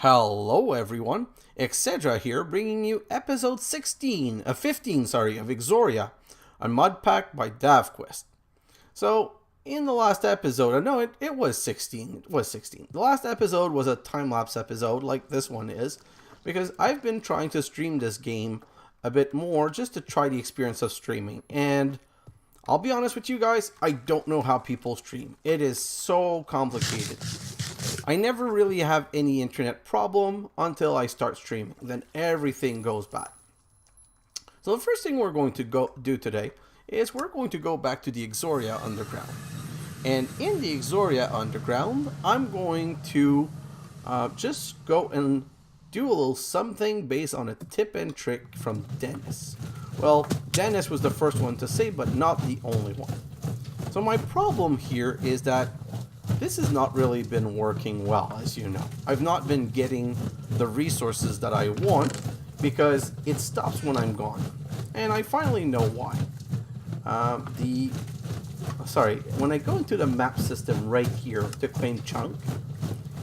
Hello everyone, xHedra here, bringing you episode 15 of Exoria, a mod pack by DavQuest. So, in the last episode, no, it was 16, The last episode was a time-lapse episode, like this one is, because I've been trying to stream this game a bit more, just to try the experience of streaming, and I'll be honest with you guys, I don't know how people stream. It is so complicated. I never really have any internet problem until I start streaming. Then everything goes bad. So the first thing we're going to do today is we're going to go back to the Exoria Underground. And in the Exoria Underground, I'm going to just go and do a little something based on a tip and trick from Denis. Well, Denis was the first one to say, but not the only one. So my problem here is that this has not really been working well, as you know. I've not been getting the resources that I want because it stops when I'm gone. And I finally know why. When I go into the map system right here to claim chunk,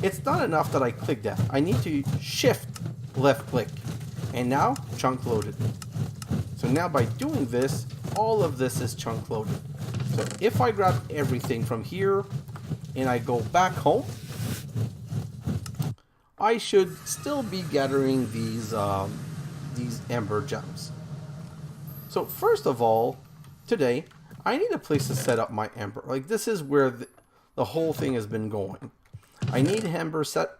it's not enough that I click that. I need to shift left click. And now, chunk loaded. So now by doing this, all of this is chunk loaded. So if I grab everything from here, and I go back home, I should still be gathering these Ember gems. So first of all, today, I need a place to set up my Ember. Like, this is where the whole thing has been going. I need an Ember Setup,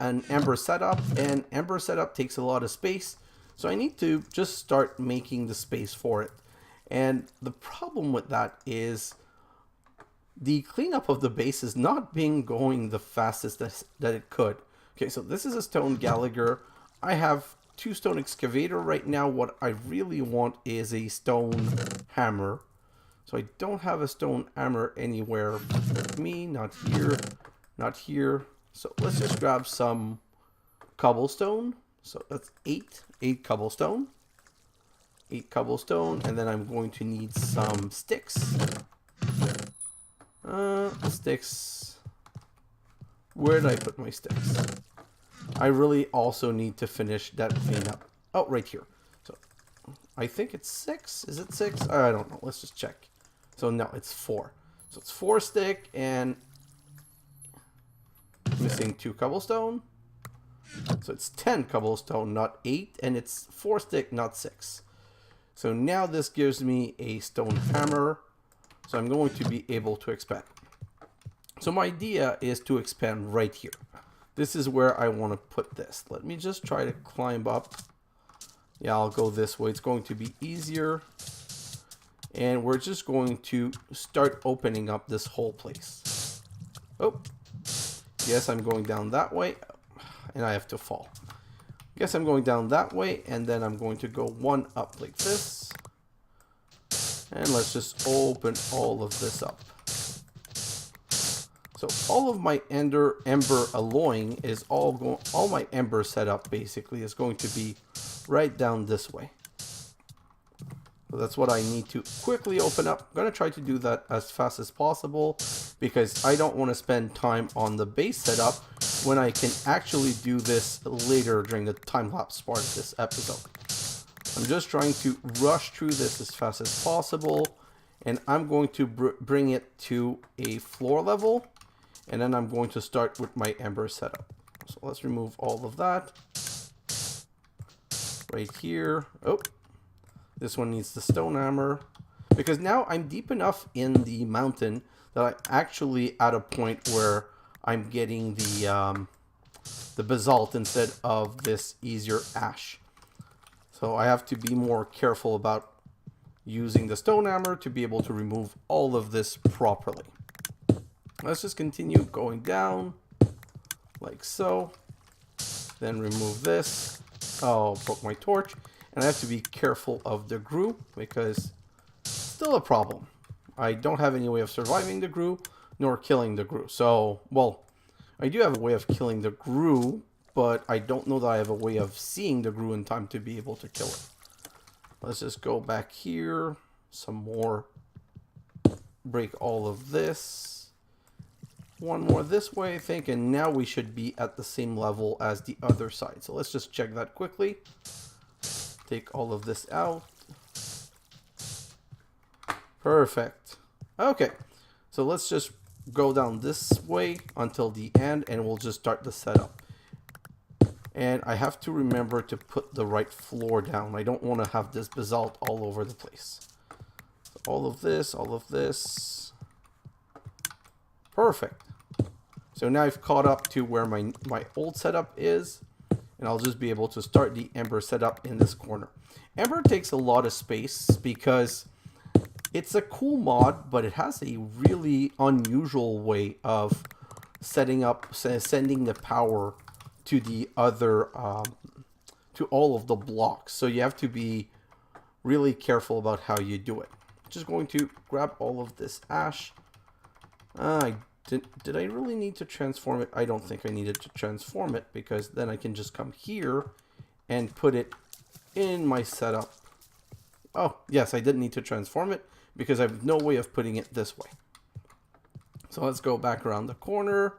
and Ember Setup takes a lot of space, so I need to just start making the space for it. And the problem with that is the cleanup of the base is not being going the fastest that it could. Okay, so this is a stone Gallagher. I have 2 stone excavator right now. What I really want is a stone hammer. So I don't have a stone hammer anywhere with me. Not here, not here. So let's just grab some cobblestone. So that's 8 cobblestone. 8 cobblestone, and then I'm going to need some sticks. Sticks. Where did I put my sticks? I really also need to finish that cleanup. Oh, right here. So I think it's 6. Is it 6? I don't know. Let's just check. So no, it's 4. So it's 4 stick and missing 2 cobblestone. So it's 10 cobblestone, not 8, and it's 4 stick, not 6. So now this gives me a stone hammer. So I'm going to be able to expand. So my idea is to expand right here. This is where I want to put this. Let me just try to climb up. Yeah, I'll go this way. It's going to be easier. And we're just going to start opening up this whole place. Oh, yes, I'm going down that way. And I have to fall. Guess I'm going down that way. And then I'm going to go 1 up like this. And let's just open all of this up. So all of my Ember Allooooying is all my Ember setup basically is going to be right down this way. So that's what I need to quickly open up. I'm going to try to do that as fast as possible because I don't want to spend time on the base setup when I can actually do this later during the time-lapse part of this episode. I'm just trying to rush through this as fast as possible, and I'm going to bring it to a floor level, and then I'm going to start with my Ember setup. So let's remove all of that. Right here. Oh, this one needs the stone hammer, because now I'm deep enough in the mountain that I'm actually at a point where I'm getting the basalt instead of this easier ash. So I have to be more careful about using the stone hammer to be able to remove all of this properly. Let's just continue going down like so. Then remove this. Oh, broke my torch. And I have to be careful of the grue because it's still a problem. I don't have any way of surviving the grue nor killing the grue. So, well, I do have a way of killing the grue, but I don't know that I have a way of seeing the grue in time to be able to kill it. Let's just go back here. Some more. Break all of this. one more this way, I think, and now we should be at the same level as the other side. So let's just check that quickly. Take all of this out. Perfect. Okay, so let's just go down this way until the end, and we'll just start the setup. And I have to remember to put the right floor down. I don't want to have this basalt all over the place. So all of this. Perfect. So now I've caught up to where my old setup is, and I'll just be able to start the Ember setup in this corner. Ember takes a lot of space because it's a cool mod, but it has a really unusual way of setting up, sending the power to the other, to all of the blocks. So you have to be really careful about how you do it. Just going to grab all of this ash. Did I really need to transform it? I don't think I needed to transform it, because then I can just come here and put it in my setup. Oh, yes, I didn't need to transform it because I have no way of putting it this way. So let's go back around the corner.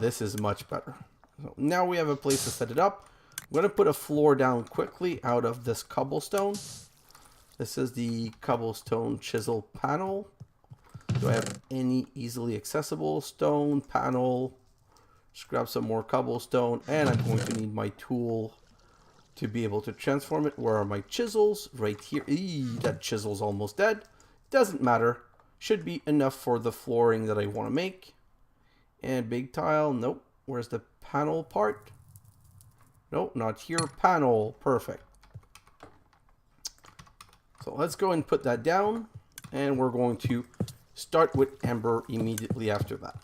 This is much better. So now we have a place to set it up. I'm going to put a floor down quickly out of this cobblestone. This is the cobblestone chisel panel. Do I have any easily accessible stone panel? Just grab some more cobblestone, and I'm going to need my tool to be able to transform it. Where are my chisels? Right here. That chisel's almost dead. Doesn't matter. Should be enough for the flooring that I want to make. And big tile. Nope. Where's the panel part? Nope, not here. Panel. Perfect. So let's go and put that down. And we're going to start with Ember immediately after that.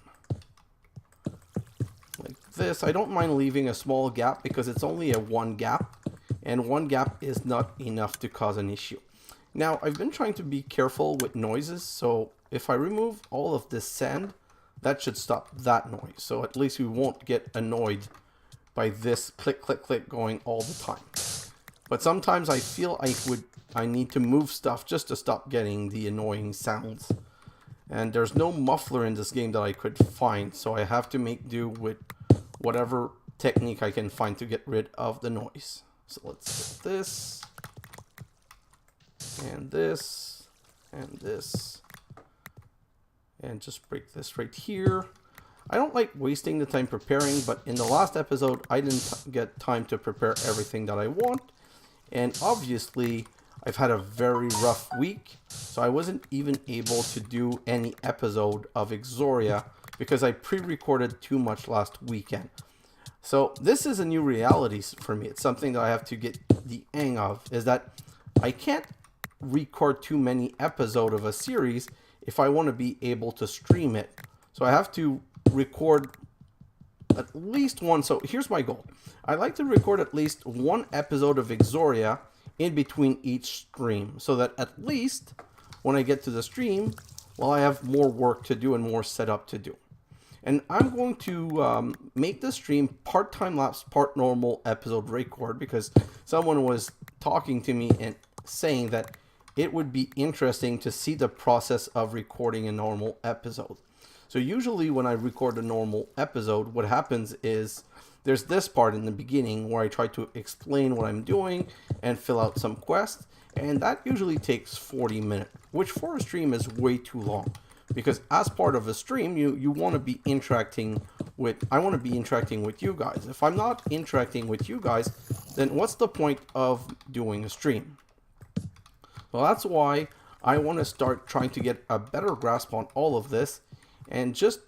Like this. I don't mind leaving a small gap because it's only a one gap. And one gap is not enough to cause an issue. Now, I've been trying to be careful with noises. So if I remove all of this sand, that should stop that noise. So at least we won't get annoyed by this click, click, click going all the time. But sometimes I feel I need to move stuff just to stop getting the annoying sounds. And there's no muffler in this game that I could find. So I have to make do with whatever technique I can find to get rid of the noise. So let's get this. And this. And this. And just break this right here. I don't like wasting the time preparing, but in the last episode, I didn't get time to prepare everything that I want. And obviously, I've had a very rough week, so I wasn't even able to do any episode of Exoria because I pre-recorded too much last weekend. So this is a new reality for me. It's something that I have to get the hang of, is that I can't record too many episodes of a series if I want to be able to stream it. So I have to record at least one. So here's my goal. I like to record at least one episode of Exoria in between each stream, so that at least when I get to the stream, well, I have more work to do and more setup to do. And I'm going to make the stream part time lapse, part normal episode record, because someone was talking to me and saying that it would be interesting to see the process of recording a normal episode. So usually when I record a normal episode, what happens is there's this part in the beginning where I try to explain what I'm doing and fill out some quests. And that usually takes 40 minutes, which for a stream is way too long. Because as part of a stream, you want to be interacting with, I want to be interacting with you guys. If I'm not interacting with you guys, then what's the point of doing a stream? Well, that's why I want to start trying to get a better grasp on all of this. And just,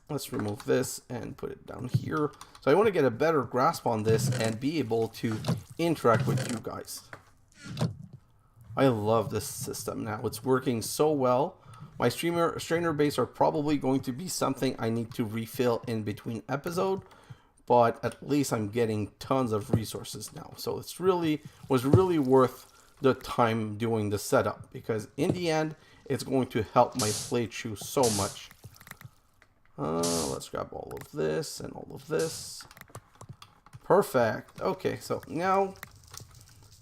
let's remove this and put it down here. So I want to get a better grasp on this and be able to interact with you guys. I love this system now. It's working so well. My strainer base are probably going to be something I need to refill in between episode, but at least I'm getting tons of resources now. So it's was really worth the time doing the setup, because in the end, it's going to help my playthrough so much. Let's grab all of this and all of this. Perfect. Okay, so now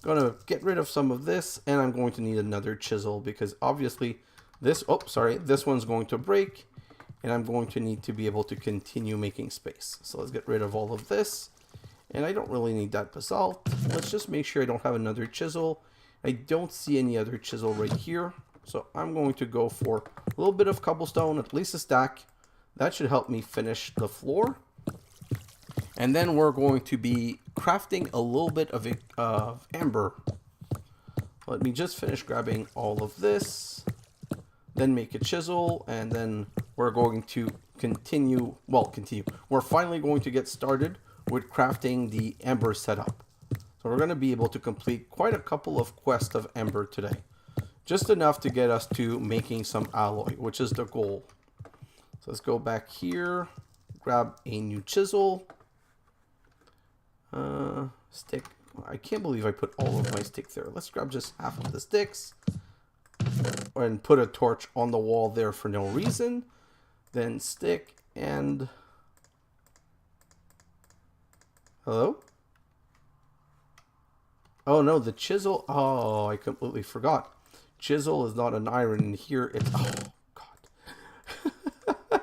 gonna get rid of some of this, and I'm going to need another chisel because obviously this, this one's going to break, and I'm going to need to be able to continue making space. So let's get rid of all of this. And I don't really need that basalt. Let's just make sure I don't have another chisel. I don't see any other chisel right here. So I'm going to go for a little bit of cobblestone, at least a stack. That should help me finish the floor. And then we're going to be crafting a little bit of ember. Let me just finish grabbing all of this. Then make a chisel, and then we're going to continue. We're finally going to get started with crafting the Ember setup. So we're going to be able to complete quite a couple of quests of Ember today. Just enough to get us to making some alloy, which is the goal. So let's go back here, grab a new chisel. Stick. I can't believe I put all of my stick there. Let's grab just half of the sticks and put a torch on the wall there for no reason. Then stick and... Hello? Oh no, the chisel. Oh, I completely forgot. Chisel is not an iron in here. It's... Oh, God.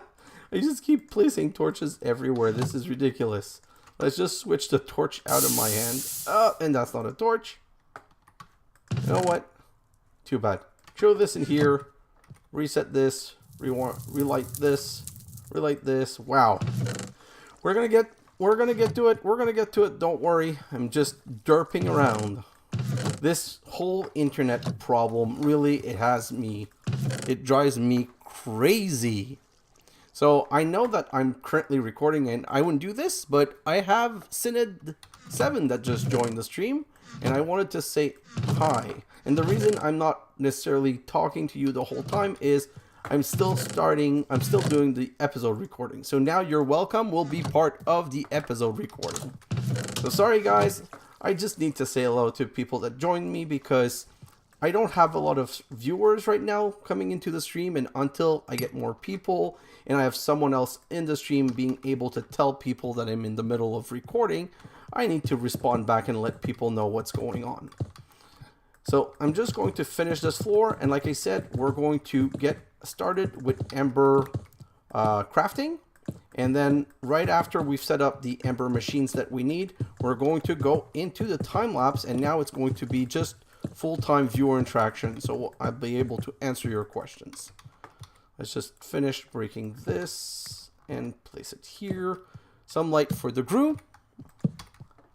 I just keep placing torches everywhere. This is ridiculous. Let's just switch the torch out of my hand. And that's not a torch. You know what? Too bad. Throw this in here. Reset this. Relight this. Relight this. Wow. We're gonna get to it. We're gonna get to it. Don't worry. I'm just derping around. This whole internet problem really, it drives me crazy. So I know that I'm currently recording and I wouldn't do this, but I have Synod7 that just joined the stream and I wanted to say hi. And the reason I'm not necessarily talking to you the whole time is I'm still doing the episode recording. So now your welcome will be part of the episode recording. So sorry guys, I just need to say hello to people that joined me because I don't have a lot of viewers right now coming into the stream, and until I get more people and I have someone else in the stream being able to tell people that I'm in the middle of recording, I need to respond back and let people know what's going on. So I'm just going to finish this floor, and like I said, we're going to get started with Ember crafting, and then right after we've set up the Ember machines that we need, we're going to go into the time lapse, and now it's going to be just full-time viewer interaction, so I'll be able to answer your questions. Let's just finish breaking this and place it here. Some light for the groove,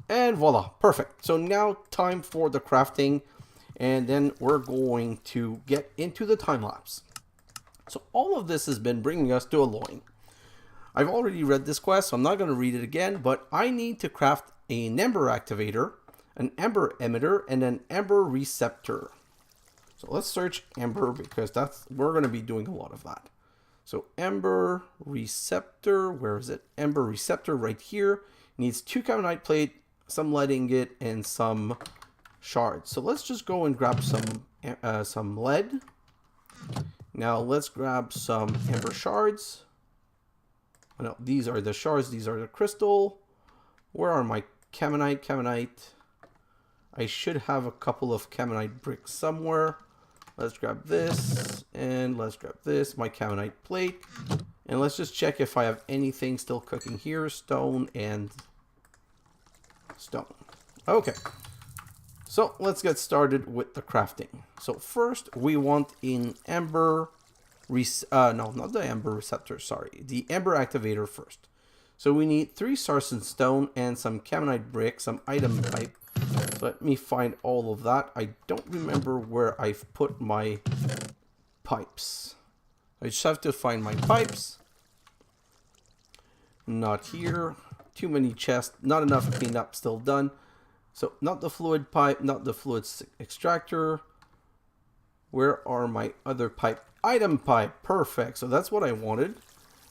and voila, perfect. So now time for the crafting, and then we're going to get into the time lapse. So all of this has been bringing us to Allooooying. I've already read this quest, so I'm not going to read it again, but I need to craft an Ember Activator, an Ember Emitter, and an Ember Receptor. So let's search Ember because we're going to be doing a lot of that. So Ember Receptor, where is it? Ember Receptor right here. Needs 2 carbonite plate, some lead ingot, and some shards. So let's just go and grab some lead. Now let's grab some Ember shards. Oh, no, these are the shards. These are the crystal. Where are my Camonite? I should have a couple of Camonite bricks somewhere. Let's grab this, and let's grab this, my Camonite plate. And let's just check if I have anything still cooking here. Stone and stone. Okay. So let's get started with the crafting. So first we want an Ember, no, not the Ember Receptor, sorry. The Ember Activator first. So we need 3 sarsen stone and some Camonite brick, some item pipe. Let me find all of that. I don't remember where I've put my pipes. I just have to find my pipes. Not here. Too many chests. Not enough cleanup still done. So not the fluid pipe, not the fluid extractor. Where are my other pipe? Item pipe. Perfect. So that's what I wanted.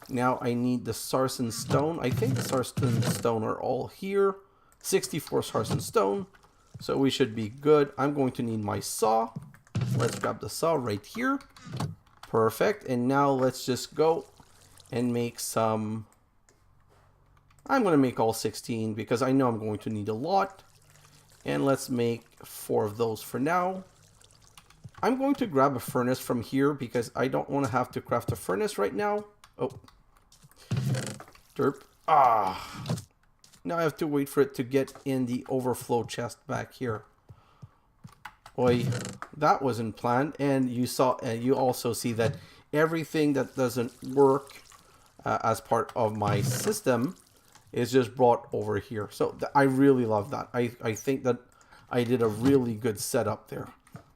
Now I need the sarsen stone. I think the sarsen stone are all here. 64 sarsen stone. So we should be good. I'm going to need my saw. Let's grab the saw right here. Perfect. And now let's just go and make some. I'm going to make all 16 because I know I'm going to need a lot. And let's make 4 of those for now. I'm going to grab a furnace from here because I don't want to have to craft a furnace right now. Oh. Derp. Ah. Now I have to wait for it to get in the overflow chest back here. Oi, that wasn't planned. And you saw, you also see that everything that doesn't work as part of my system is just brought over here. So I really love that. I think that I did a really good setup there.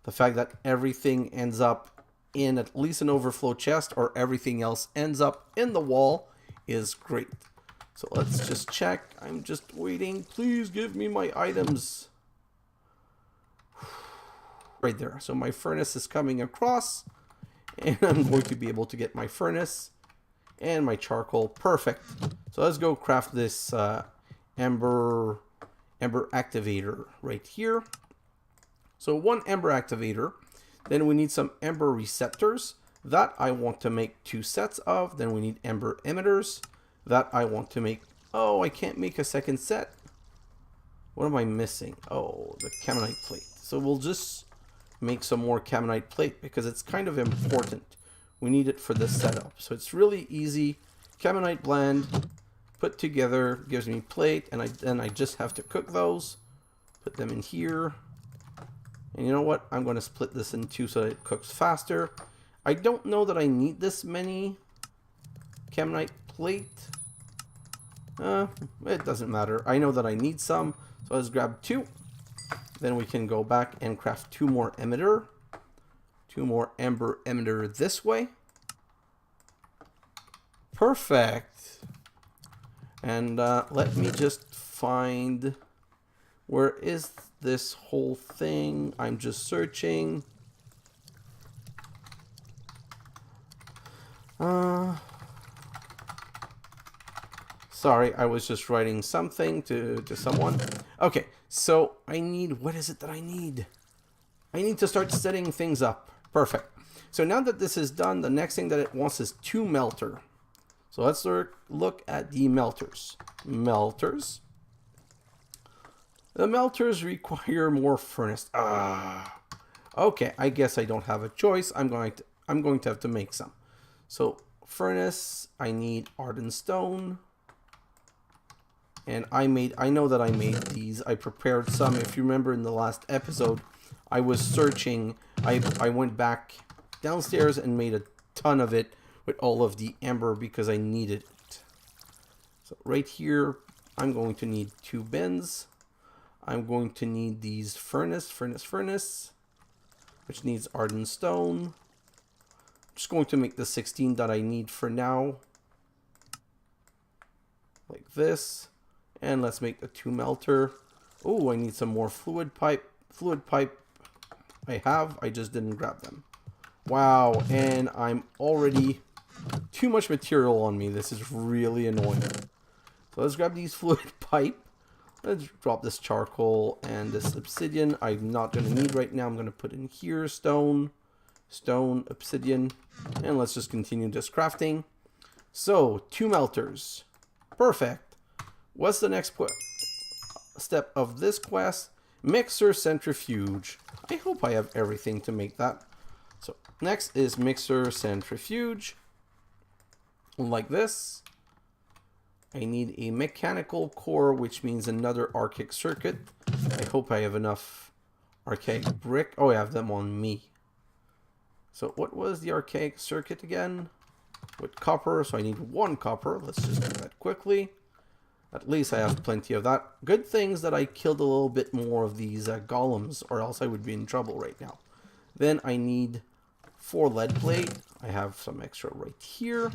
The fact that everything ends up in at least an overflow chest or everything else ends up in the wall is great. So let's just check. I'm just waiting. Please give me my items. Right there. So my furnace is coming across. And I'm going to be able to get my furnace and my charcoal. Perfect. So let's go craft this Ember Activator right here. So one Ember Activator. Then we need some Ember Receptors. That I want to make 2 sets of. Then we need Ember Emitters. That I want to make. Oh, I can't make a second set. What am I missing? Oh, the Caminite plate. So we'll just make some more Caminite plate because it's kind of important. We need it for this setup. So it's really easy. Caminite blend put together gives me plate, and then I just have to cook those. Put them in here. And you know what? I'm going to split this in 2 so that it cooks faster. I don't know that I need this many Caminite plate. It doesn't matter. I know that I need some. So let's grab 2. Then we can go back and craft 2 more emitter. 2 more Ember Emitter this way. Perfect. And let me just find... Where is this whole thing? I'm just searching. Sorry, I was just writing something to someone. Okay, so I need... What is it that I need? I need to start setting things up. Perfect. So now that this is done, the next thing that it wants is 2 melter. So let's look at the melters. Melters. The melters require more furnace. Okay, I guess I don't have a choice. I'm going to have to make some. So furnace, I need ardent stone. And I know that I made these. I prepared some. If you remember in the last episode, I was searching. I went back downstairs and made a ton of it with all of the ember because I needed it. So right here, I'm going to need 2 bins. I'm going to need these furnace, which needs ardent stone. I'm just going to make the 16 that I need for now. Like this. And let's make the 2 melter. Oh, I need some more fluid pipe. Fluid pipe I just didn't grab them. Wow, and I'm already too much material on me. This is really annoying. So let's grab these fluid pipe. Let's drop this charcoal and this obsidian. I'm not going to need right now. I'm going to put in here stone, obsidian, and let's just continue this crafting. So 2 melters. Perfect. What's the next step of this quest? Mixer centrifuge. I hope I have everything to make that. So next is mixer centrifuge. Like this. I need a mechanical core, which means another archaic circuit. I hope I have enough archaic brick. Oh, I have them on me. So what was the archaic circuit again? With copper, so I need 1 copper. Let's just do that quickly. At least I have plenty of that. Good things that I killed a little bit more of these golems, or else I would be in trouble right now. Then I need 4 lead plate. I have some extra right here.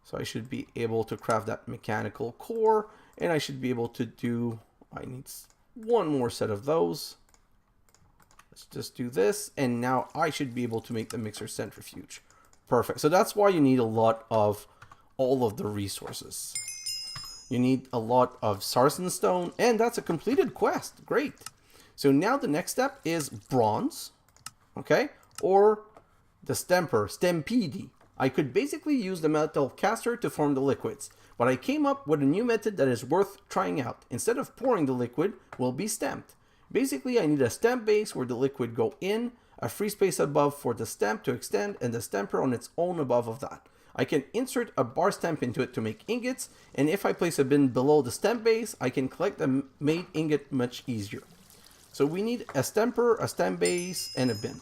So I should be able to craft that mechanical core. And I should be able to do... I need 1 more set of those. Let's just do this. And now I should be able to make the mixer centrifuge. Perfect. So that's why you need a lot of all of the resources. You need a lot of sarsen stone, and that's a completed quest. Great. So now the next step is bronze, okay, or the Stampede. I could basically use the metal caster to form the liquids, but I came up with a new method that is worth trying out. Instead of pouring the liquid, will be stamped. Basically, I need a stamp base where the liquid go in, a free space above for the stamp to extend, and the stamper on its own above of that. I can insert a bar stamp into it to make ingots, and if I place a bin below the stamp base, I can collect the made ingot much easier. So we need a stamper, a stamp base, and a bin.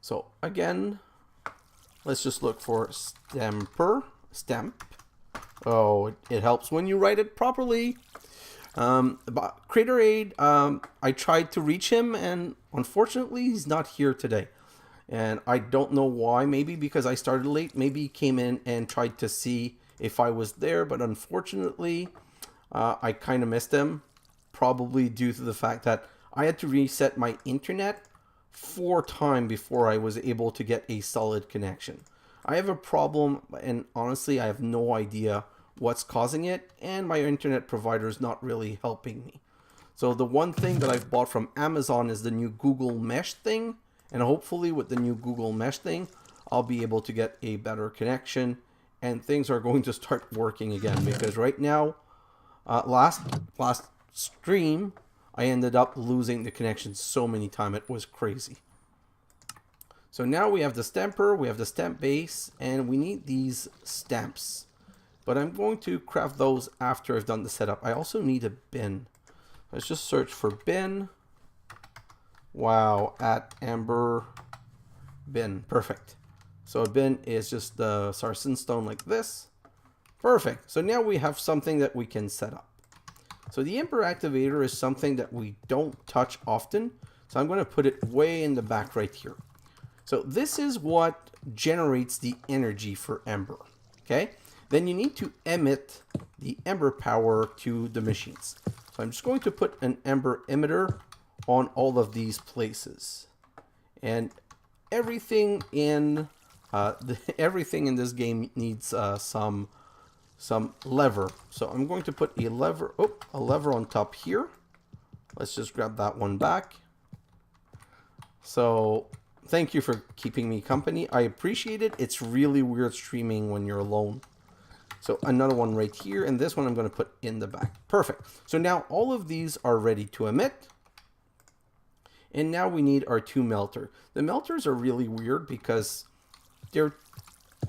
So again, let's just look for stamp. Oh, it helps when you write it properly. Creator Aid, I tried to reach him, and unfortunately he's not here today. And I don't know why. Maybe because I started late. Maybe he came in and tried to see if I was there, but unfortunately I kind of missed him, probably due to the fact that I had to reset my internet 4 times before I was able to get a solid connection. I have a problem, and honestly I have no idea what's causing it, and my internet provider is not really helping me. So the one thing that I've bought from Amazon is the new Google Mesh thing, and hopefully with the new Google Mesh thing I'll be able to get a better connection and things are going to start working again, because right now last stream I ended up losing the connection so many times, it was crazy. So now we have the stamper, we have the stamp base, and we need these stamps. But I'm going to craft those after I've done the setup. I also need a bin. Let's just search for bin. Wow, at Ember bin. Perfect. So a bin is just the sarsen stone like this. Perfect. So now we have something that we can set up. So the Ember Activator is something that we don't touch often. So I'm going to put it way in the back right here. So this is what generates the energy for Ember. Okay. Then you need to emit the Ember power to the machines. So I'm just going to put an Ember Emitter on all of these places. And everything in this game needs some lever. So I'm going to put a lever on top here. Let's just grab that one back. So thank you for keeping me company. I appreciate it. It's really weird streaming when you're alone. So another one right here, and this one I'm going to put in the back. Perfect. So now all of these are ready to emit. And now we need our 2 melter. The melters are really weird because they're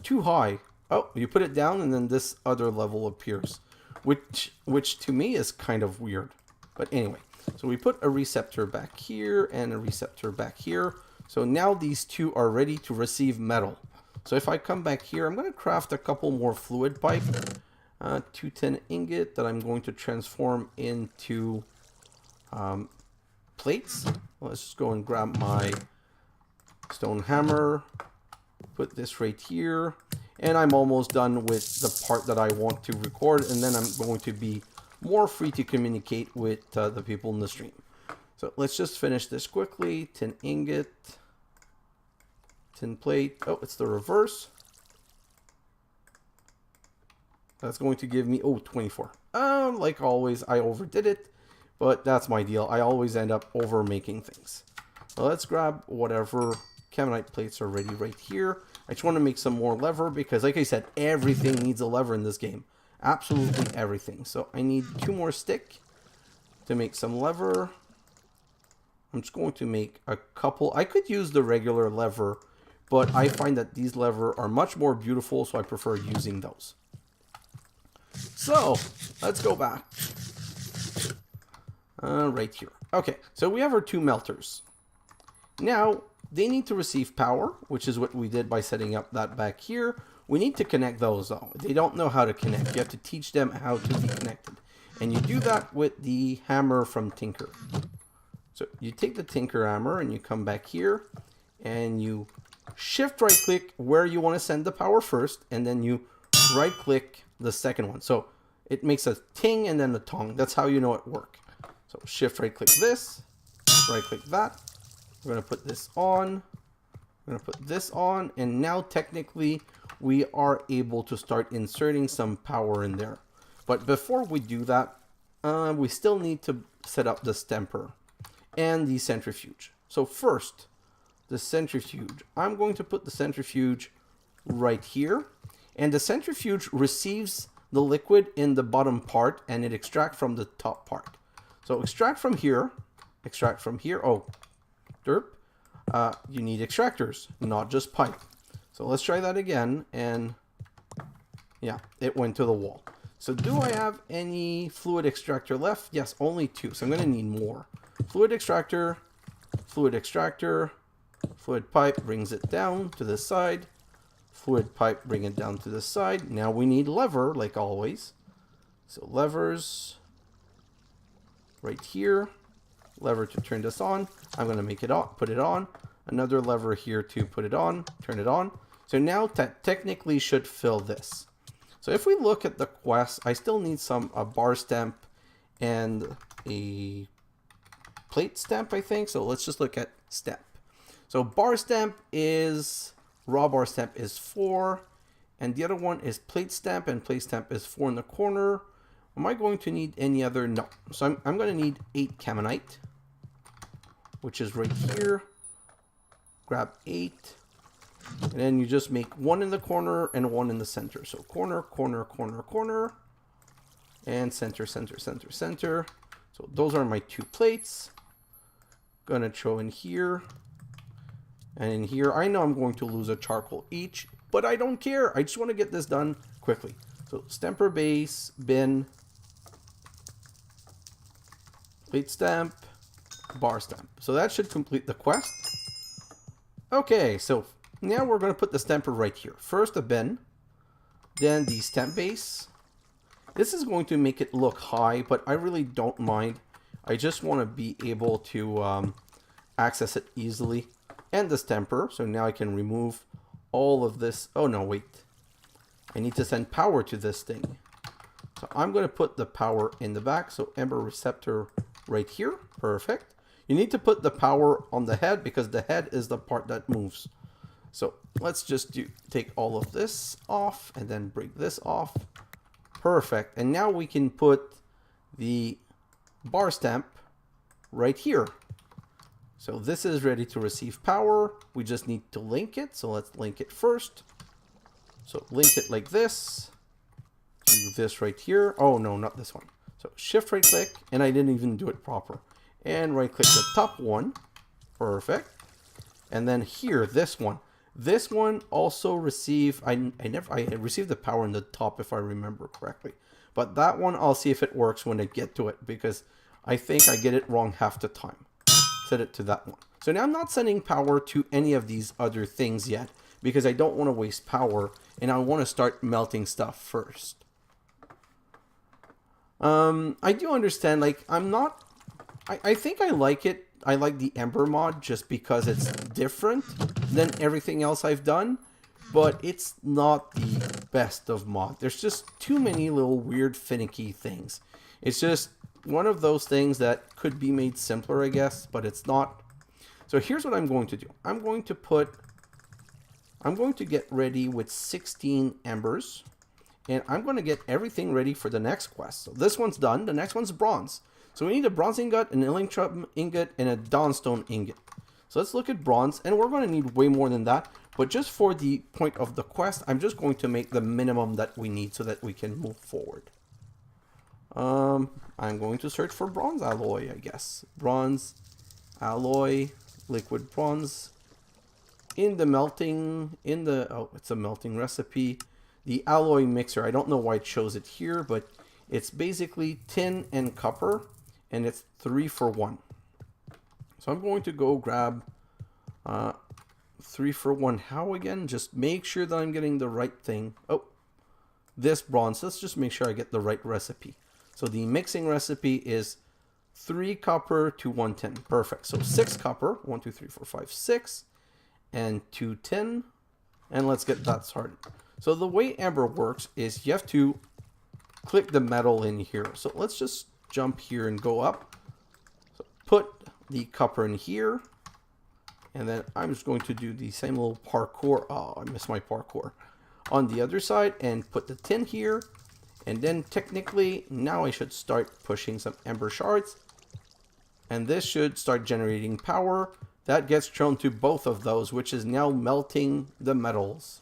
too high. Oh, you put it down and then this other level appears, which to me is kind of weird. But anyway, so we put a receptor back here and a receptor back here. So now these 2 are ready to receive metal. So if I come back here, I'm going to craft a couple more fluid pipe, 210 ingot that I'm going to transform into plates. Let's just go and grab my stone hammer, put this right here, and I'm almost done with the part that I want to record, and then I'm going to be more free to communicate with the people in the stream. So let's just finish this quickly. 10 ingot. 10 plate. Oh, it's the reverse. That's going to give me, 24. Like always, I overdid it, but that's my deal. I always end up over making things. So let's grab whatever Camonite plates are ready right here. I just want to make some more lever because, like I said, everything needs a lever in this game. Absolutely everything. So I need 2 more stick to make some lever. I'm just going to make a couple. I could use the regular lever, but I find that these lever are much more beautiful, so I prefer using those. So let's go back. Right here. Okay, so we have our 2 melters. Now, they need to receive power, which is what we did by setting up that back here. We need to connect those, though. They don't know how to connect. You have to teach them how to be connected. And you do that with the hammer from Tinker. So you take the Tinker hammer and you come back here and you shift right click where you want to send the power first, and then you right click the second one. So it makes a ting and then a tong. That's how you know it works. So shift right click this, right click that. We're going to put this on. I'm going to put this on, and now technically we are able to start inserting some power in there. But before we do that, we still need to set up the stamper and the centrifuge. So first, the centrifuge. I'm going to put the centrifuge right here, and the centrifuge receives the liquid in the bottom part and it extracts from the top part. So extract from here, oh, derp. You need extractors, not just pipe. So let's try that again, and yeah, it went to the wall. So do I have any fluid extractor left? Yes, only 2. So I'm going to need more. Fluid extractor, fluid extractor, fluid pipe brings it down to the side. Fluid pipe, bring it down to the side. Now we need lever, like always. So levers right here. Lever to turn this on. I'm going to make it on, put it on. Another lever here to put it on, turn it on. So now that technically should fill this. So if we look at the quest, I still need a bar stamp and a plate stamp, I think. So let's just look at stamp. So bar stamp is, raw bar stamp is 4. And the other one is plate stamp, and plate stamp is 4 in the corner. Am I going to need any other? No. So I'm going to need 8 Caminite, which is right here. Grab 8. And then you just make 1 in the corner and 1 in the center. So corner, corner, corner, corner. And center, center, center, center. So those are my 2 plates. Gonna throw in here. And in here, I know I'm going to lose a charcoal each, but I don't care. I just want to get this done quickly. So stamper base, bin, plate stamp, bar stamp. So that should complete the quest. Okay, so now we're going to put the stamper right here. First a bin, then the stamp base. This is going to make it look high, but I really don't mind. I just want to be able to access it easily. And the stamper, so now I can remove all of this. Oh no, wait. I need to send power to this thing. So I'm going to put the power in the back. So Ember Receptor right here. Perfect. You need to put the power on the head because the head is the part that moves. So let's just take all of this off and then break this off. Perfect. And now we can put the bar stamp right here. So this is ready to receive power. We just need to link it. So let's link it first. So link it like this. Do this right here. Oh no, not this one. So shift right click, and I didn't even do it proper. And right click the top one. Perfect. And then here, this one. This one also received, I received the power in the top if I remember correctly. But that one, I'll see if it works when I get to it, because I think I get it wrong half the time. Set it to that one. So now I'm not sending power to any of these other things yet, because I don't want to waste power, and I want to start melting stuff first. I do understand, like, I think I like it. I like the Ember mod just because it's different than everything else I've done, but it's not the best of mod. There's just too many little weird finicky things. It's just one of those things that could be made simpler, I guess, but it's not. So here's what I'm going to do. I'm going to get ready with 16 embers, and I'm going to get everything ready for the next quest. So this one's done. The next one's bronze. So we need a bronze ingot, an electrum ingot, and a dawnstone ingot. So let's look at bronze, and we're going to need way more than that. But just for the point of the quest, I'm just going to make the minimum that we need so that we can move forward. I'm going to search for bronze alloy, I guess. Bronze alloy, liquid bronze. In the melting, oh, it's a melting recipe. The alloy mixer, I don't know why it shows it here, but it's basically tin and copper, and it's 3 for 1. So I'm going to go grab 3 for 1. How again? Just make sure that I'm getting the right thing. Oh, this bronze. Let's just make sure I get the right recipe. So the mixing recipe is 3 copper to 1 tin. Perfect. So 6 copper. 1, 2, 3, 4, 5, 6. And 2 tin. And let's get that started. So the way Ember works is you have to click the metal in here. So let's just jump here and go up. So put the copper in here. And then I'm just going to do the same little parkour. Oh, I missed my parkour. On the other side, and put the tin here. And then technically, now I should start pushing some ember shards. And this should start generating power. That gets thrown to both of those, which is now melting the metals.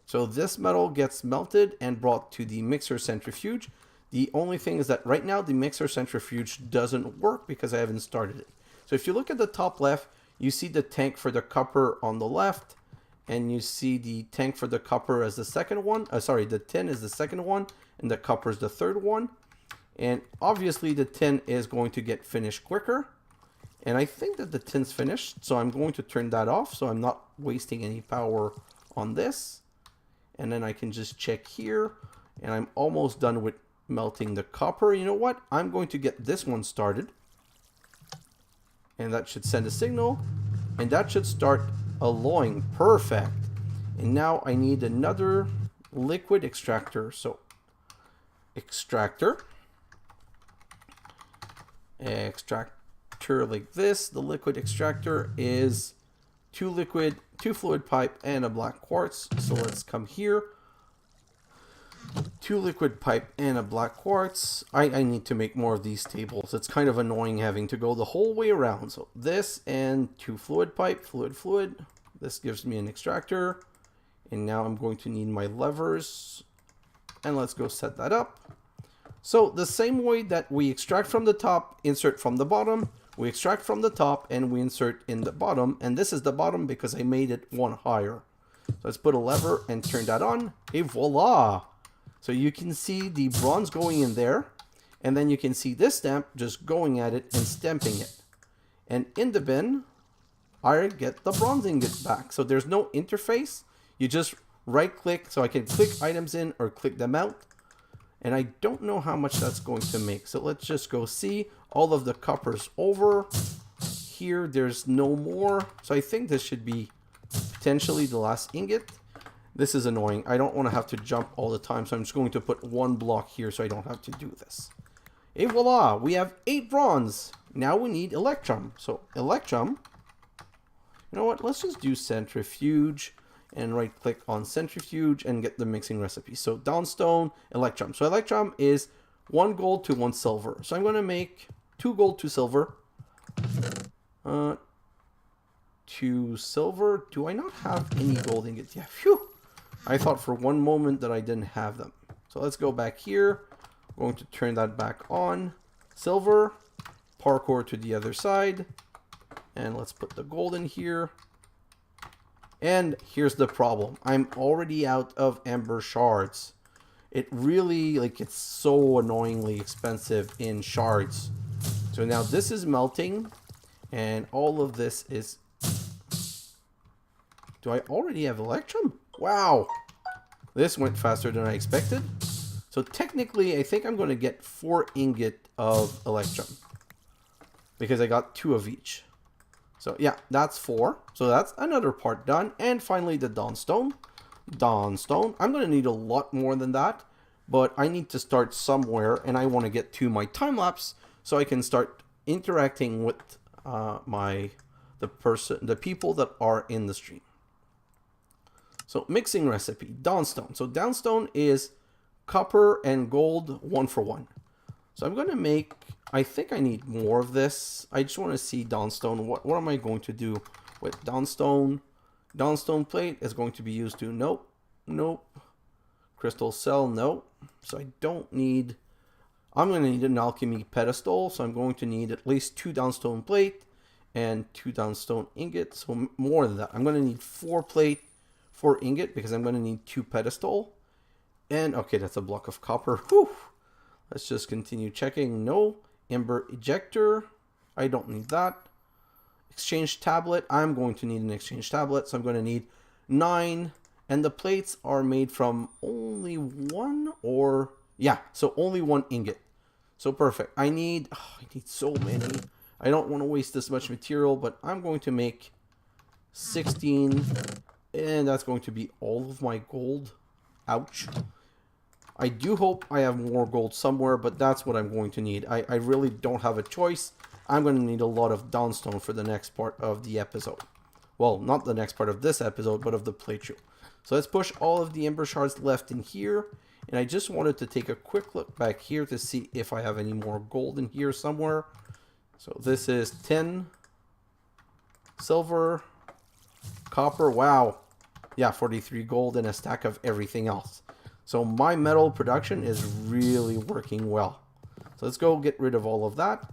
So this metal gets melted and brought to the mixer centrifuge. The only thing is that right now the mixer centrifuge doesn't work because I haven't started it. So if you look at the top left, you see the tank for the copper on the left. and you see the tank for the copper as the second one. Sorry, the tin is the second one, and the copper is the third one. And obviously the tin is going to get finished quicker. And I think that the tin's finished, so I'm going to turn that off so I'm not wasting any power on this. And then I can just check here, and I'm almost done with melting the copper. You know what? I'm going to get this one started. And that should send a signal, and that should start allooooying. Perfect. And now I need another liquid extractor. So extractor like this. The liquid extractor is two fluid pipe, and a black quartz. So let's come here. Two liquid pipe and a black quartz. I need to make more of these tables. It's kind of annoying having to go the whole way around. So this and two fluid pipe, fluid. This gives me an extractor. And now I'm going to need my levers. And let's go set that up. So the same way that we extract from the top, insert from the bottom, we extract from the top and we insert in the bottom. And this is the bottom because I made it one higher. So let's put a lever and turn that on. Et voila! So you can see the bronze going in there. And then you can see this stamp just going at it and stamping it. And in the bin, I get the bronze ingot back. So there's no interface. You just right click, so I can click items in or click them out. And I don't know how much that's going to make. So let's just go see. All of the copper's over. Here, there's no more. So I think this should be potentially the last ingot. This is annoying. I don't want to have to jump all the time. So I'm just going to put one block here so I don't have to do this. Et voila! We have 8 bronze. Now we need electrum. So electrum. You know what? Let's just do centrifuge. And right click on centrifuge and get the mixing recipe. So downstone, electrum. So electrum is 1 gold to 1 silver. So I'm going to make 2 gold, 2 silver. 2 silver. Do I not have any gold ingots? Yeah, phew. I thought for one moment that I didn't have them. So let's go back here. I'm going to turn that back on. Silver. Parkour to the other side. And let's put the gold in here. And here's the problem. I'm already out of ember shards. It really, it's so annoyingly expensive in shards. So now this is melting. And all of this is... Do I already have electrum? Wow. This went faster than I expected. So technically, I think I'm going to get 4 ingot of electrum. Because I got 2 of each. So yeah, that's 4. So that's another part done. And finally the dawnstone. Dawnstone. I'm going to need a lot more than that. But I need to start somewhere. And I want to get to my time lapse. So I can start interacting with the people that are in the stream. So mixing recipe. Dawnstone. So dawnstone is copper and gold 1 for 1. So I'm going to make... I think I need more of this. I just want to see dawnstone. What am I going to do with dawnstone? Dawnstone plate is going to be used to... Nope. Crystal cell, nope. So I don't need... I'm going to need an alchemy pedestal. So I'm going to need at least 2 dawnstone plate and 2 dawnstone ingots. So more than that. I'm going to need 4 plate, 4 ingot because I'm going to need 2 pedestal. And okay, that's a block of copper. Whew. Let's just continue checking. No. Ember ejector. I don't need that. Exchange tablet. I'm going to need an exchange tablet. So I'm going to need 9. And the plates are made from only 1 or... Yeah, so only 1 ingot. So perfect. I need so many. I don't want to waste this much material, but I'm going to make 16. And that's going to be all of my gold. Ouch. I do hope I have more gold somewhere, but that's what I'm going to need. I really don't have a choice. I'm going to need a lot of downstone for the next part of the episode. Well, not the next part of this episode, but of the playthrough. So let's push all of the ember shards left in here. And I just wanted to take a quick look back here to see if I have any more gold in here somewhere. So this is tin, silver, copper. Wow. Yeah, 43 gold and a stack of everything else. So my metal production is really working well. So let's go get rid of all of that.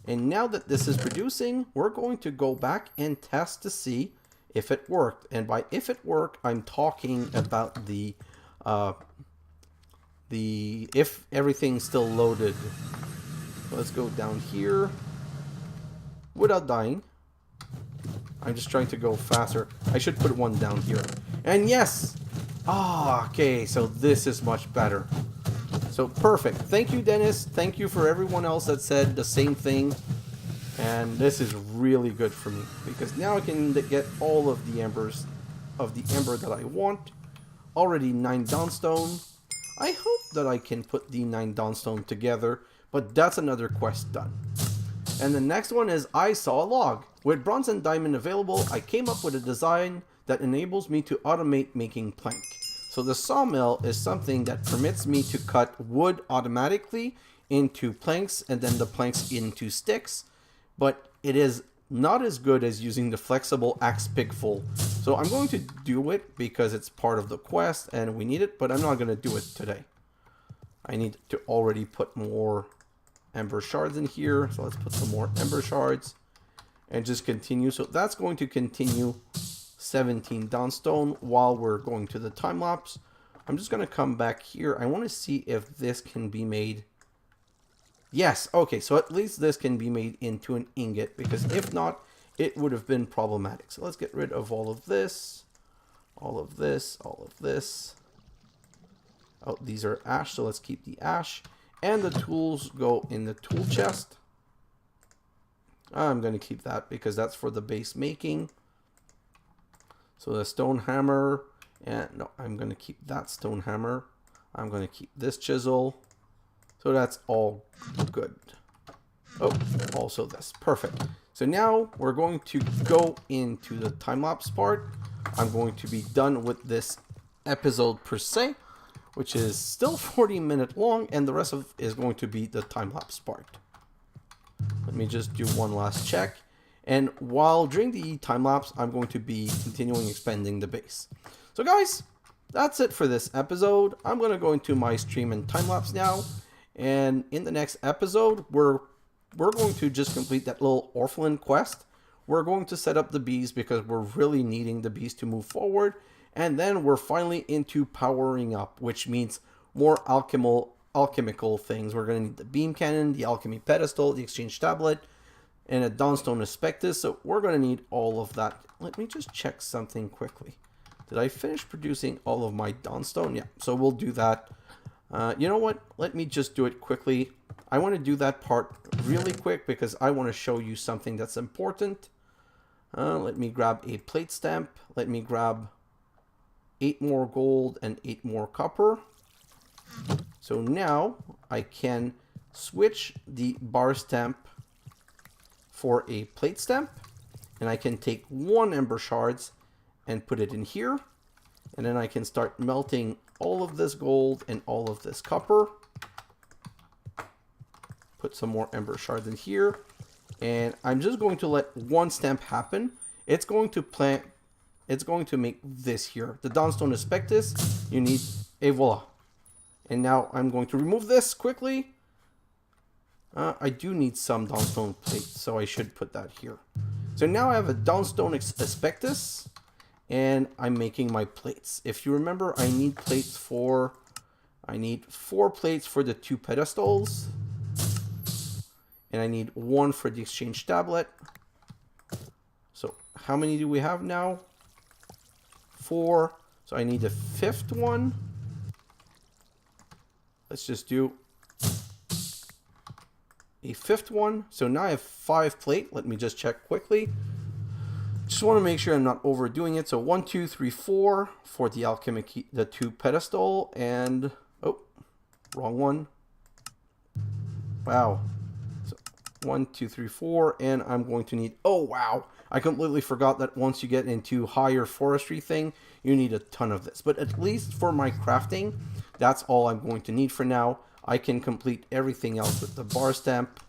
And now that this is producing, we're going to go back and test to see if it worked. And by if it worked, I'm talking about the if everything's still loaded. Let's go down here without dying. I'm just trying to go faster. I should put one down here. And yes! Ah, okay, so this is much better. So perfect. Thank you, Denis. Thank you for everyone else that said the same thing. And this is really good for me, because now I can get all of the embers of the ember that I want. Already 9 downstone. I hope that I can put the 9 downstone together, but that's another quest done. And the next one is I saw a log. With bronze and diamond available, I came up with a design that enables me to automate making plank. So the sawmill is something that permits me to cut wood automatically into planks and then the planks into sticks, but it is not as good as using the flexible axe pickful. So I'm going to do it because it's part of the quest and we need it, but I'm not going to do it today. I need to already put more ember shards in here, so let's put some more ember shards and just continue. So that's going to continue 17 downstone while we're going to the time lapse. I'm just going to come back here. I want to see if this can be made. Yes, okay, so at least this can be made into an ingot, because if not, it would have been problematic. So let's get rid of all of this, all of this, all of this. Oh, these are ash, so let's keep the ash. And the tools go in the tool chest. I'm going to keep that because that's for the base making. So the stone hammer, and no, I'm going to keep that stone hammer. I'm going to keep this chisel. So that's all good. Oh, also this. Perfect. So now we're going to go into the time-lapse part. I'm going to be done with this episode per se, which is still 40-minute long, and the rest of it is going to be the time-lapse part. Let me just do one last check. And while during the time-lapse, I'm going to be continuing expanding the base. So guys, that's it for this episode. I'm going to go into my stream and time-lapse now. And in the next episode, we're going to just complete that little orphan quest. We're going to set up the bees because we're really needing the bees to move forward. And then we're finally into powering up, which means more alchemical things. We're going to need the beam cannon, the alchemy pedestal, the exchange tablet, and a downstone aspectus. So we're going to need all of that. Let me just check something quickly. Did I finish producing all of my downstone? Yeah, so we'll do that. You know what? Let me just do it quickly. I want to do that part really quick because I want to show you something that's important. Let me grab a plate stamp. Let me grab 8 more gold and 8 more copper. So now I can switch the bar stamp for a plate stamp. And I can take 1 ember shards and put it in here. And then I can start melting all of this gold and all of this copper. Put some more ember shards in here. And I'm just going to let 1 stamp happen. It's going to make this here. The downstone aspectus, you need a voila. And now I'm going to remove this quickly. I do need some downstone plates, so I should put that here. So now I have a downstone aspectus. And I'm making my plates. If you remember, I need 4 plates for the 2 pedestals. And I need 1 for the exchange tablet. So how many do we have now? 4. So I need a 5th one. Let's just do a 5th one. So now I have 5 plate. Let me just check quickly. Just want to make sure I'm not overdoing it. So 1, 2, 3, 4 for the alchemy key, the 2 pedestal, and oh, wrong one. Wow. So 1, 2, 3, 4, and I'm going to need. Oh wow! I completely forgot that once you get into higher forestry thing, you need a ton of this. But at least for my crafting, that's all I'm going to need for now. I can complete everything else with the bar stamp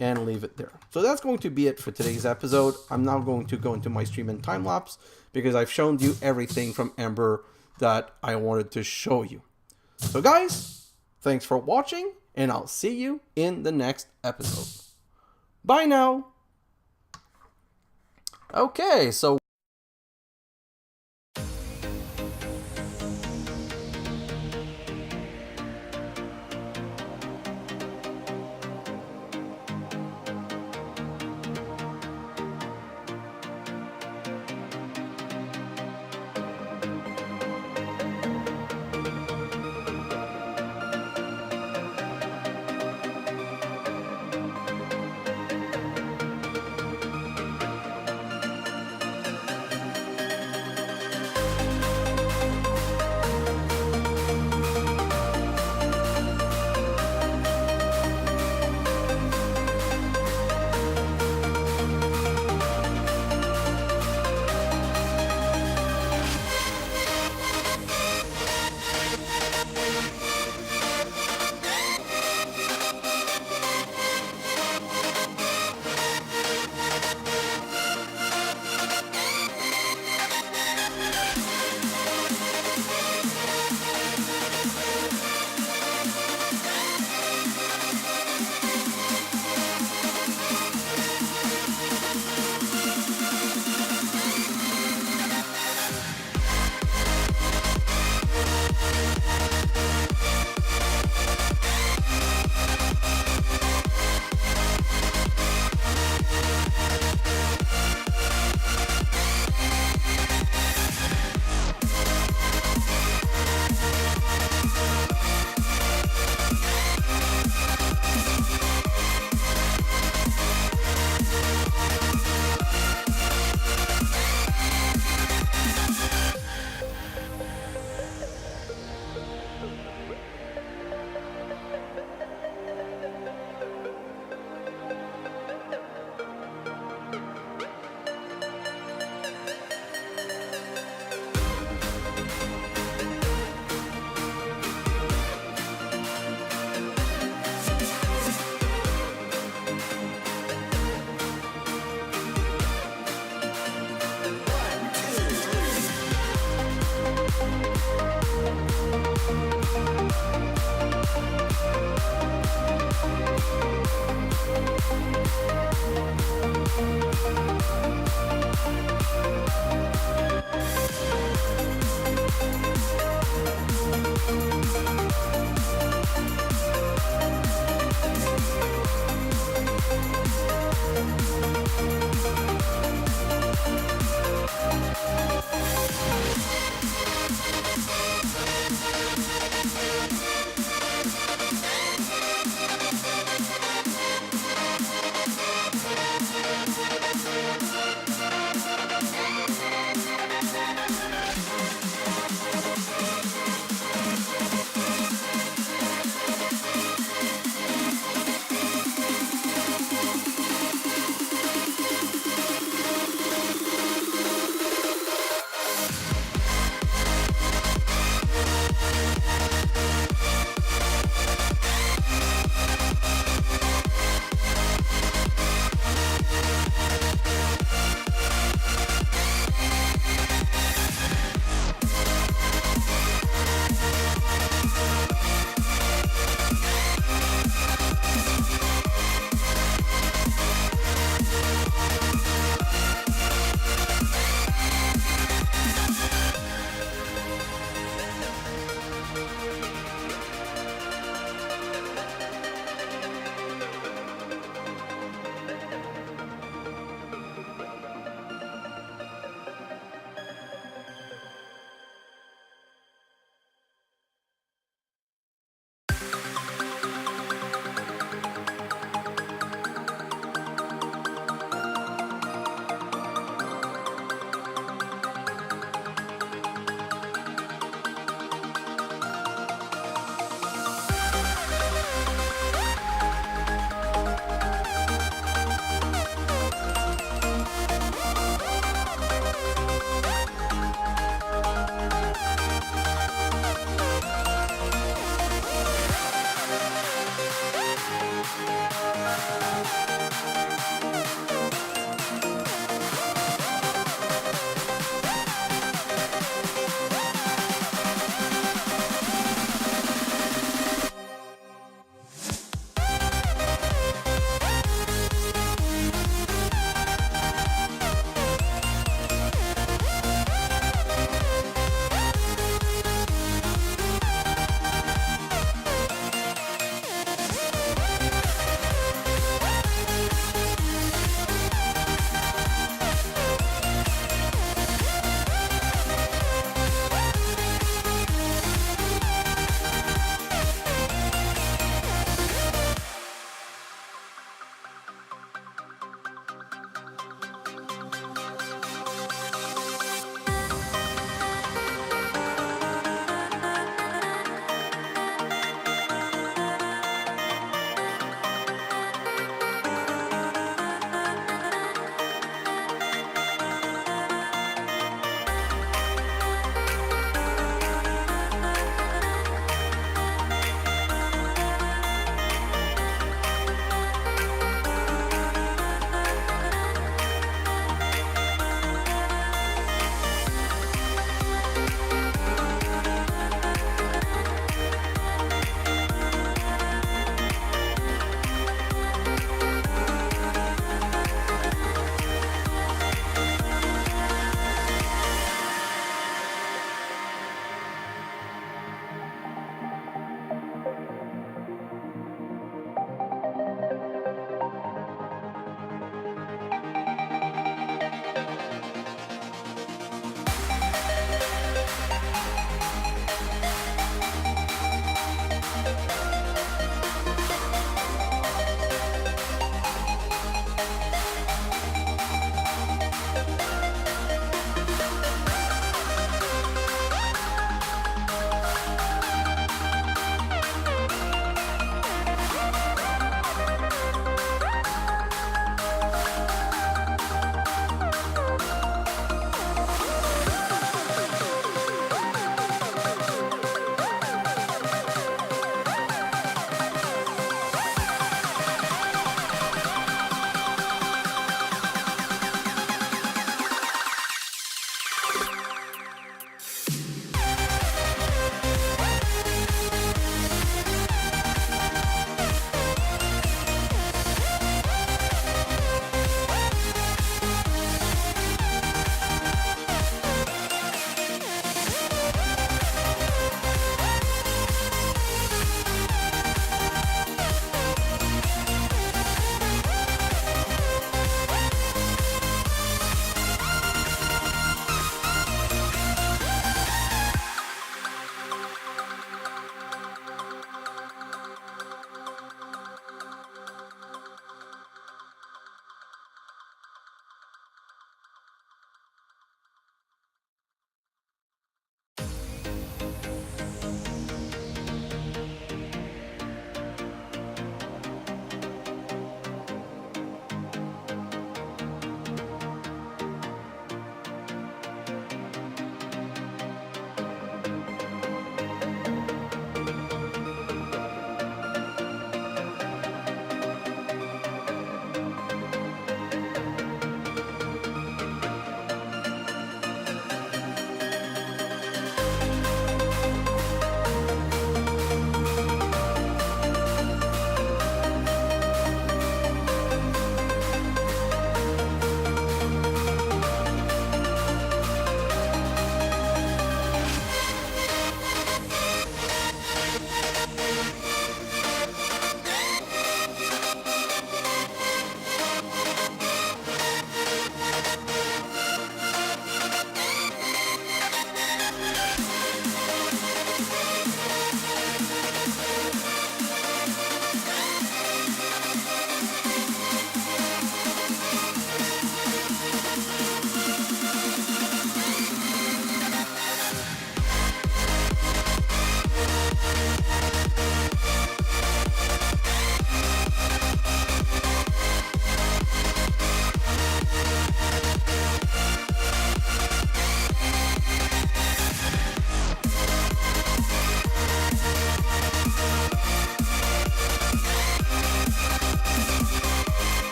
and leave it there. So that's going to be it for today's episode. I'm now going to go into my stream and time lapse because I've shown you everything from Ember that I wanted to show you. So guys, thanks for watching, and I'll see you in the next episode. Bye now. Okay, so